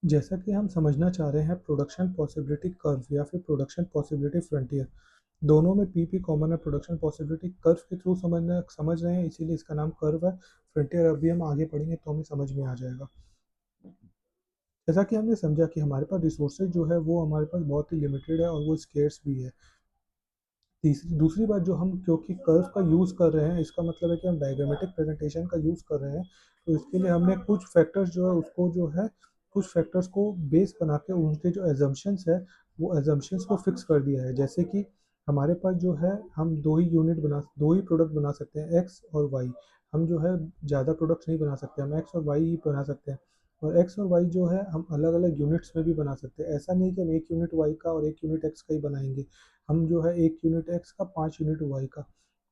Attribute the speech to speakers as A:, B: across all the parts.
A: जैसा कि हम समझना चाह रहे हैं प्रोडक्शन पॉसिबिलिटी कर्व या फिर प्रोडक्शन पॉसिबिलिटी फ्रंटियर, दोनों में पी कॉमन है। प्रोडक्शन पॉसिबिलिटी कर्व के थ्रू समझ रहे हैं, इसीलिए इसका नाम कर्व है। फ्रंटियर अभी हम आगे पढ़ेंगे तो हमें समझ में आ जाएगा। जैसा कि हमने समझा कि हमारे पास रिसोर्सेज जो है वो हमारे पास बहुत ही लिमिटेड है और वो स्केर्स भी है। तीसरी दूसरी बात, जो हम क्योंकि कर्व का यूज़ कर रहे हैं, इसका मतलब है कि हम डायग्रामेटिक प्रेजेंटेशन का यूज़ कर रहे हैं। तो इसके लिए हमने कुछ फैक्टर्स जो है उसको जो है कुछ फैक्टर्स को बेस बना के उनके जो एजम्पशंस है वो एजम्पशंस को फिक्स कर दिया है। जैसे कि हमारे पास जो है हम दो ही प्रोडक्ट बना सकते हैं, एक्स और वाई। हम जो है ज़्यादा प्रोडक्ट्स नहीं बना सकते, हम एक्स और वाई ही बना सकते हैं। और एक्स और वाई जो है हम अलग अलग यूनिट्स में भी बना सकते हैं। ऐसा नहीं कि हम एक यूनिट वाई का और एक यूनिट एक्स का ही बनाएंगे। हम जो है एक यूनिट एक्स का 5 यूनिट वाई का,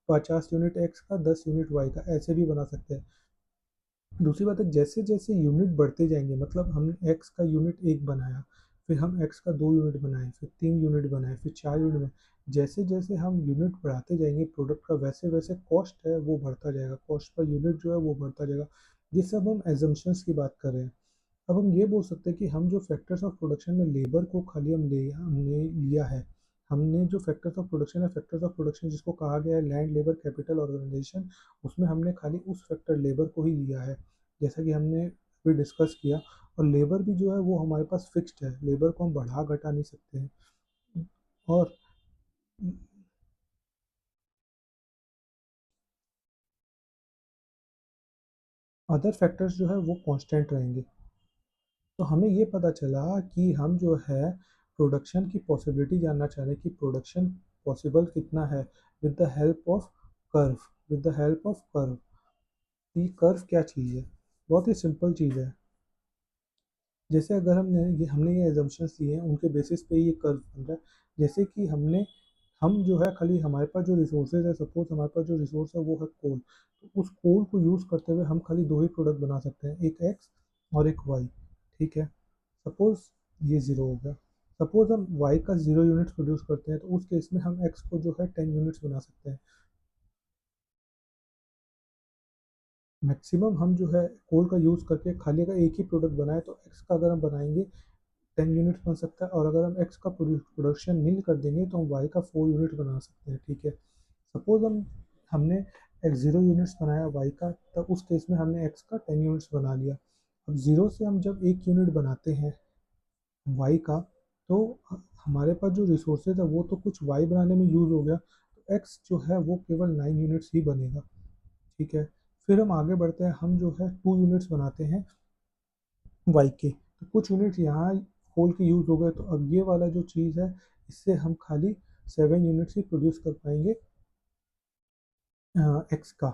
A: 50 यूनिट एक्स का 10 यूनिट वाई का, ऐसे भी बना सकते हैं। दूसरी बात है, जैसे जैसे यूनिट बढ़ते जाएंगे, मतलब हमने एक्स का यूनिट एक बनाया, फिर हम एक्स का 2 यूनिट बनाए, फिर 3 यूनिट बनाए, फिर 4 यूनिट बनाए। जैसे जैसे हम यूनिट बढ़ाते जाएंगे प्रोडक्ट का, वैसे वैसे कॉस्ट है वो बढ़ता जाएगा, कॉस्ट पर यूनिट जो है वो बढ़ता जाएगा। जिससे अब हम एजम्पशंस की बात कर रहे हैं। अब हम ये बोल सकते हैं कि हम जो फैक्टर्स ऑफ प्रोडक्शन में लेबर को खाली हमने लिया है। हमने जो फैक्टर्स ऑफ प्रोडक्शन है, फैक्टर्स ऑफ प्रोडक्शन जिसको कहा गया है लैंड, लेबर, कैपिटल, ऑर्गेनाइजेशन, उसमें हमने खाली उस फैक्टर लेबर को ही लिया है, जैसा कि हमने अभी डिस्कस किया। और लेबर भी जो है वो हमारे पास फिक्स्ड है, लेबर को हम बढ़ा घटा नहीं सकते हैं। और अदर फैक्टर्स जो है वो कांस्टेंट रहेंगे। तो हमें ये पता चला कि हम जो है प्रोडक्शन की पॉसिबिलिटी जानना चाह रहे हैं कि प्रोडक्शन पॉसिबल कितना है with the help of curve. With the help of curve, ये कर्व क्या चीज़ है? बहुत ही सिंपल चीज़ है। जैसे अगर हमने ये एजम्पशंस लिए हैं, उनके बेसिस पे ये कर्व बन रहा है। जैसे कि हम जो है खाली हमारे पास जो रिसोर्सेज है, सपोज हमारे पास जो रिसोर्स है वो है कोल, तो उस कोल को यूज़ करते हुए हम खाली दो ही प्रोडक्ट बना सकते हैं, एक एक्स और एक वाई। ठीक है, सपोज ये ज़ीरो हो गया। सपोज हम वाई का 0 यूनिट्स प्रोड्यूस करते हैं, तो उस केस में हम एक्स को जो है 10 यूनिट्स बना सकते हैं। मैक्सिमम हम जो है कोल का यूज़ करके खाली अगर एक ही प्रोडक्ट बनाए तो एक्स का अगर हम बनाएंगे 10 यूनिट्स बन सकता है, और अगर हम एक्स का प्रोडक्शन नील कर देंगे तो हम वाई का 4 यूनिट बना सकते हैं। ठीक है, सपोज हमने एक्स 0 यूनिट्स बनाया वाई का, तब उस केस में हमने एक्स का 10 यूनिट्स बना लिया। अब ज़ीरो से हम जब एक यूनिट बनाते हैं वाई का, तो हमारे पास जो रिसोर्सेज है वो तो कुछ वाई बनाने में यूज़ हो गया, तो एक्स जो है वो केवल 9 यूनिट्स ही बनेगा। ठीक है, फिर हम आगे बढ़ते हैं, हम जो है 2 यूनिट्स बनाते हैं वाई के, तो कुछ यूनिट यहाँ कोल के यूज़ हो गए, तो अब ये वाला जो चीज़ है इससे हम खाली 7 यूनिट्स ही प्रोड्यूस कर पाएंगे एक्स का।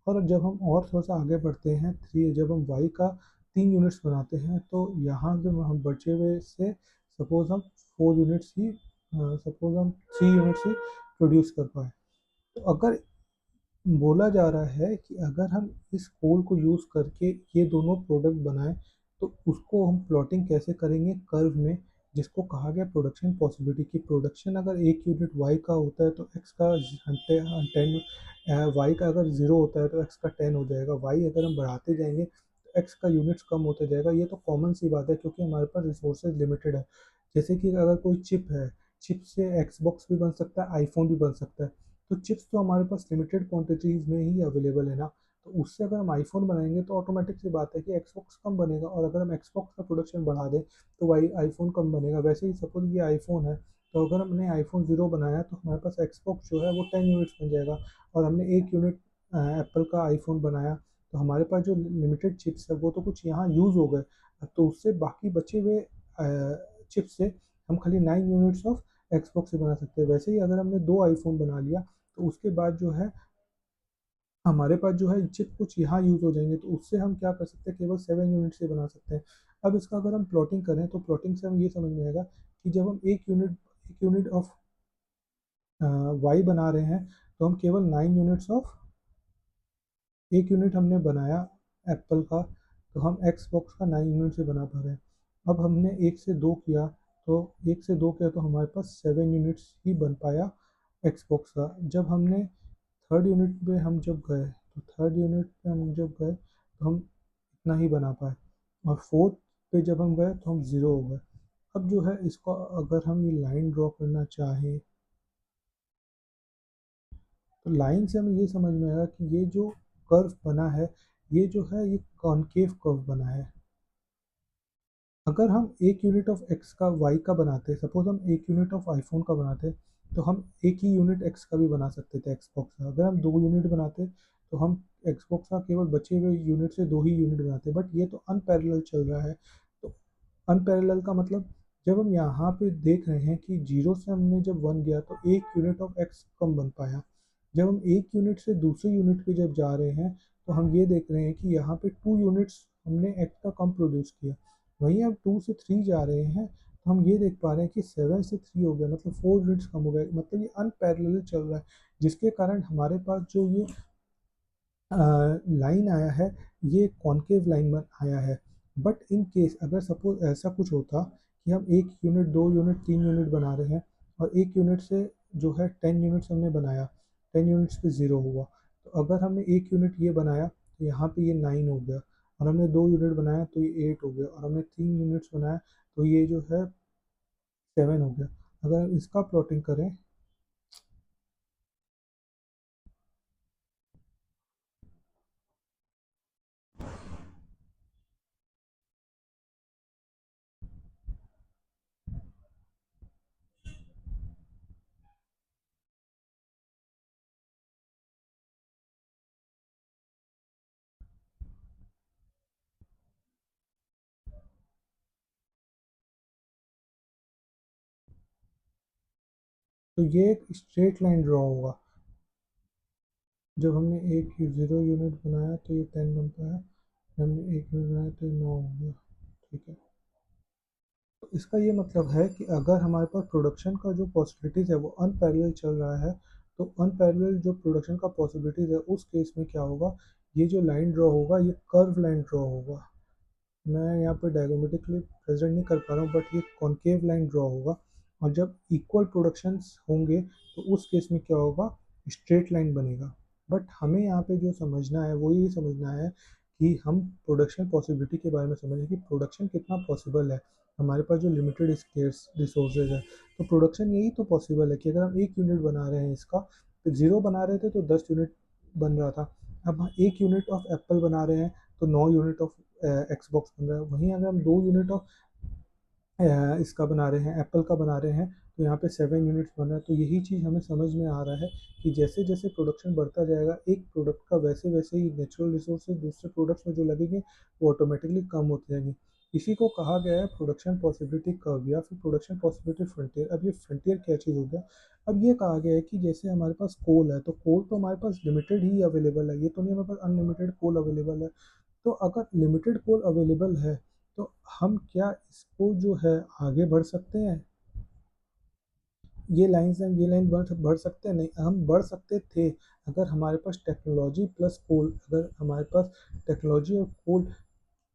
A: और जब हम और थोड़ा सा आगे बढ़ते हैं, जब हम वाई का 3 यूनिट्स बनाते हैं, तो यहाँ से हम बचे हुए से सपोज हम 4 यूनिट्स ही सपोज हम 3 यूनिट्स ही प्रोड्यूस कर पाए। तो अगर बोला जा रहा है कि अगर हम इस कोड को यूज़ करके ये दोनों प्रोडक्ट बनाएं, तो उसको हम प्लॉटिंग कैसे करेंगे कर्व में, जिसको कहा गया प्रोडक्शन पॉसिबिलिटी की। प्रोडक्शन अगर एक यूनिट वाई का होता है तो एक्स का 10, वाई का अगर 0 होता है तो एक्स का 10 हो जाएगा। वाई अगर हम बढ़ाते जाएंगे तो एक्स का यूनिट्स कम होता जाएगा। ये तो कॉमन सी बात है, क्योंकि हमारे पास रिसोर्सेज लिमिटेड है। जैसे कि अगर कोई चिप है, चिप से एक्सबॉक्स भी बन सकता है, आईफोन भी बन सकता है। तो चिप्स तो हमारे पास लिमिटेड क्वांटिटीज़ में ही अवेलेबल है ना, तो उससे अगर हम आईफोन बनाएंगे तो ऑटोमेटिक सी बात है कि एक्सबॉक्स कम बनेगा, और अगर हम एक्सबॉक्स का प्रोडक्शन बढ़ा दें तो वाई आईफोन कम बनेगा। वैसे ही सपोज ये आईफोन है, तो अगर हमने आईफोन 0 बनाया तो हमारे पास एक्सबॉक्स जो है वो 10 यूनिट्स बन जाएगा। और हमने 1 यूनिट एप्पल का आईफोन बनाया, तो हमारे पास जो लिमिटेड चिप्स है वो तो कुछ यहाँ यूज़ हो गए, तो उससे बाकी बचे हुए चिप्स से हम खाली 9 यूनिट्स ऑफ एक्सबॉक्स से बना सकते हैं। वैसे ही अगर हमने दो आईफोन बना लिया, तो उसके बाद जो है हमारे पास जो है चिप कुछ यहाँ यूज़ हो जाएंगे, तो उससे हम क्या कर सकते हैं, केवल 7 यूनिट से बना सकते हैं। अब इसका अगर हम प्लॉटिंग करें तो प्लॉटिंग से हम ये समझ में आएगा कि जब हम एक यूनिट ऑफ वाई बना रहे हैं, तो हम केवल 9 यूनिट्स ऑफ, एक यूनिट हमने बनाया एप्पल का, तो हम एक्स बॉक्स का 9 यूनिट से बना पा रहे हैं। अब हमने एक से दो किया, तो एक से दो किया तो हमारे पास 7 यूनिट्स ही बन पाया एक्स बॉक्स का। जब हमने थर्ड यूनिट पे हम जब गए, तो थर्ड यूनिट पे हम जब गए तो हम इतना ही बना पाए। और फोर्थ पे जब हम गए तो हम ज़ीरो हो गए। अब जो है इसको अगर हम ये लाइन ड्रॉ करना चाहें, तो लाइन से हमें ये समझ में आएगा कि ये जो कर्व बना है, ये जो है ये कॉनकेव कर्व बना है। अगर हम एक यूनिट ऑफ एक्स का वाई का बनाते, सपोज हम एक यूनिट ऑफ आईफोन का बनाते, तो हम एक ही यूनिट एक्स का भी बना सकते थे, एक्सबॉक्स का। अगर हम दो यूनिट बनाते तो हम एक्सबॉक्स का केवल बचे हुए यूनिट से दो ही यूनिट बनाते, बट ये तो अनपैरेलल चल रहा है। तो अनपैरेलल का मतलब जब हम यहाँ पे देख रहे हैं कि जीरो से हमने जब वन गया तो एक यूनिट ऑफ एक्स कम बन पाया। जब हम एक यूनिट से दूसरे यूनिट पे जब जा रहे हैं तो हम ये देख रहे हैं कि यहाँ पे टू यूनिट्स हमने एक्स का कम प्रोड्यूस किया। वहीं अब टू से थ्री जा रहे हैं तो हम ये देख पा रहे हैं कि सेवन से थ्री हो गया, मतलब फोर यूनिट्स कम हो गए, मतलब ये अनपैरेलल चल रहा है। जिसके कारण हमारे पास जो ये लाइन आया है, ये कॉनकेव लाइन में आया है। बट इन केस अगर सपोज ऐसा कुछ होता कि हम एक यूनिट, दो यूनिट, तीन यूनिट बना रहे हैं और एक यूनिट से जो है 10 यूनिट्स हमने बनाया, 10 यूनिट्स पे ज़ीरो हुआ, तो अगर हमने एक यूनिट ये बनाया तो यहाँ पे ये 9 हो गया, और हमने दो यूनिट बनाया तो ये 8 हो गया, और हमने तीन यूनिट्स बनाया तो ये जो है 7 हो गया। अगर हम इसका प्लॉटिंग करें, तो ये एक स्ट्रेट लाइन ड्रॉ होगा। जब हमने एक ज़ीरो यूनिट बनाया तो ये 10 बन पाया, हमने एक यूनिट बनाया तो ये 9 हो गया। ठीक है, तो इसका ये मतलब है कि अगर हमारे पास प्रोडक्शन का जो पॉसिबिलिटीज़ है वो अनपैरेलल चल रहा है, तो अनपैरेलल जो प्रोडक्शन का पॉसिबिलिटीज़ है उस केस में क्या होगा, ये जो लाइन ड्रॉ होगा ये कर्व लाइन ड्रॉ होगा। मैं यहाँ पे डायग्रामेटिकली प्रेजेंट नहीं कर पा रहा हूँ, बट ये कॉनकेव लाइन ड्रॉ होगा। और जब इक्वल प्रोडक्शंस होंगे तो उस केस में क्या होगा, स्ट्रेट लाइन बनेगा। बट हमें यहाँ पे जो समझना है वो ये समझना है कि हम प्रोडक्शन पॉसिबिलिटी के बारे में समझें कि प्रोडक्शन कितना पॉसिबल है। हमारे पास जो लिमिटेड स्केर्स रिसोर्सेज है, तो प्रोडक्शन यही तो पॉसिबल है कि अगर हम एक यूनिट बना रहे हैं इसका, तो ज़ीरो बना रहे थे तो 10 यूनिट बन रहा था। अब हम एक यूनिट ऑफ एप्पल बना रहे हैं तो 9 यूनिट ऑफ एक्सबॉक्स बन रहा है। वहीं अगर हम दो यूनिट ऑफ इसका बना रहे हैं, एप्पल का बना रहे हैं, तो यहाँ पे 7 यूनिट्स बन रहा है। तो यही चीज़ हमें समझ में आ रहा है कि जैसे जैसे प्रोडक्शन बढ़ता जाएगा एक प्रोडक्ट का, वैसे वैसे ही नेचुरल रिसोर्सेज दूसरे प्रोडक्ट्स में जो लगेंगे वो ऑटोमेटिकली कम होते जाएंगे। इसी को कहा गया है प्रोडक्शन पॉसिबिलिटी कर्व या फिर प्रोडक्शन पॉसिबिलिटी फ्रंटियर। अब ये फ्रंटियर क्या चीज़ हो गया, अब ये कहा गया है कि जैसे हमारे पास कोल है, तो कोल तो हमारे पास लिमिटेड ही अवेलेबल है, ये तो नहीं हमारे पास अनलिमिटेड कोल अवेलेबल है। तो अगर लिमिटेड कोल अवेलेबल है तो हम क्या इसको जो है आगे बढ़ सकते हैं, ये लाइन से हम ये लाइन बढ़ सकते हैं? नहीं, हम बढ़ सकते थे अगर हमारे पास टेक्नोलॉजी प्लस कोल, अगर हमारे पास टेक्नोलॉजी और कोल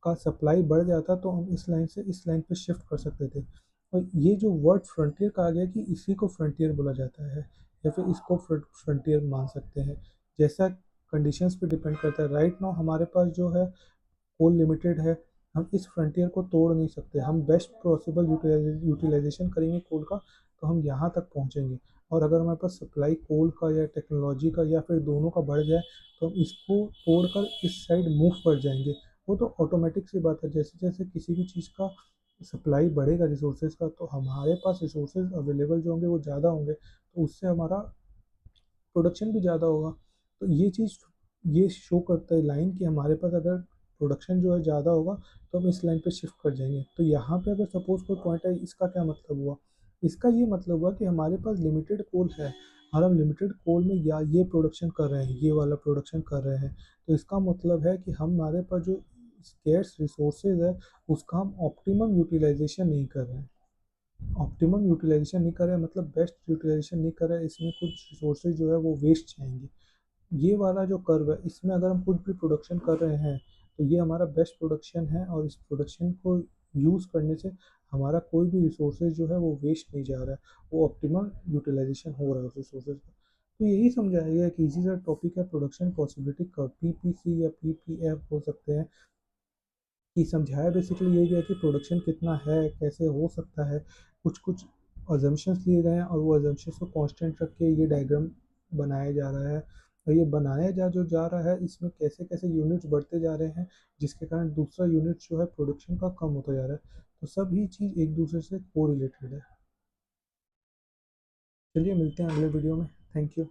A: का सप्लाई बढ़ जाता तो हम इस लाइन से इस लाइन पे शिफ्ट कर सकते थे। और ये जो वर्ड फ्रंटियर कहा गया कि इसी को फ्रंटियर बोला जाता है, या फिर इसको फ्रंटियर मान सकते हैं, जैसा कंडीशंस पे डिपेंड करता है। राइट नाउ हमारे पास जो है कोल लिमिटेड है, हम इस फ्रंटियर को तोड़ नहीं सकते। हम बेस्ट पॉसिबल यूटिलाइजेशन करेंगे कोल का तो हम यहाँ तक पहुँचेंगे। और अगर हमारे पास सप्लाई कोल का या टेक्नोलॉजी का या फिर दोनों का बढ़ जाए तो हम इसको तोड़कर इस साइड मूव कर जाएंगे। वो तो ऑटोमेटिक सी बात है, जैसे जैसे किसी भी चीज़ का सप्लाई बढ़ेगा रिसोर्सेज का, तो हमारे पास रिसोर्सेज अवेलेबल जो होंगे वो ज़्यादा होंगे, तो उससे हमारा प्रोडक्शन भी ज़्यादा होगा। तो ये चीज़ ये शो करता है लाइन कि हमारे पास अगर प्रोडक्शन जो है ज़्यादा होगा तो हम इस लाइन पे शिफ्ट कर जाएंगे। तो यहाँ पे अगर सपोज कोई पॉइंट है, इसका क्या मतलब हुआ, इसका ये मतलब हुआ कि हमारे पास लिमिटेड कोल है और हम लिमिटेड कोल में या ये प्रोडक्शन कर रहे हैं, ये वाला प्रोडक्शन कर रहे हैं। तो इसका मतलब है कि हमारे पास जो स्केर्स रिसोर्सेज है उसका हम ऑप्टिमम यूटिलाइजेशन नहीं कर रहे हैं। ऑप्टिमम यूटिलाइजेशन नहीं कर रहे हैं मतलब बेस्ट यूटिलाइजेशन नहीं कर रहे हैं, इसमें कुछ रिसोर्सेज जो है वो वेस्ट जाएंगे। ये वाला जो कर्व है इसमें अगर हम कुछ भी प्रोडक्शन कर रहे हैं तो ये हमारा बेस्ट प्रोडक्शन है, और इस प्रोडक्शन को यूज़ करने से हमारा कोई भी रिसोर्सेज जो है वो वेस्ट नहीं जा रहा है, वो ऑप्टिमल यूटिलाइजेशन हो रहा है उस रिसोर्सेज का। तो यही समझाया गया है कि इजी सा टॉपिक है प्रोडक्शन पॉसिबिलिटी कर्व, पीपीसी या पीपीएफ हो सकते हैं। कि समझाया बेसिकली यही गया कि प्रोडक्शन कितना है, कैसे हो सकता है, कुछ कुछ अजम्पशंस लिए गए हैं और वो अजम्पशंस को कांस्टेंट रख के ये डायग्राम बनाया जा रहा है। और ये बनाया जो जा रहा है, इसमें कैसे कैसे यूनिट्स बढ़ते जा रहे हैं, जिसके कारण दूसरा यूनिट जो है प्रोडक्शन का कम होता जा रहा है। तो सभी चीज़ एक दूसरे से को रिलेटेड है। चलिए मिलते हैं अगले वीडियो में। Thank you.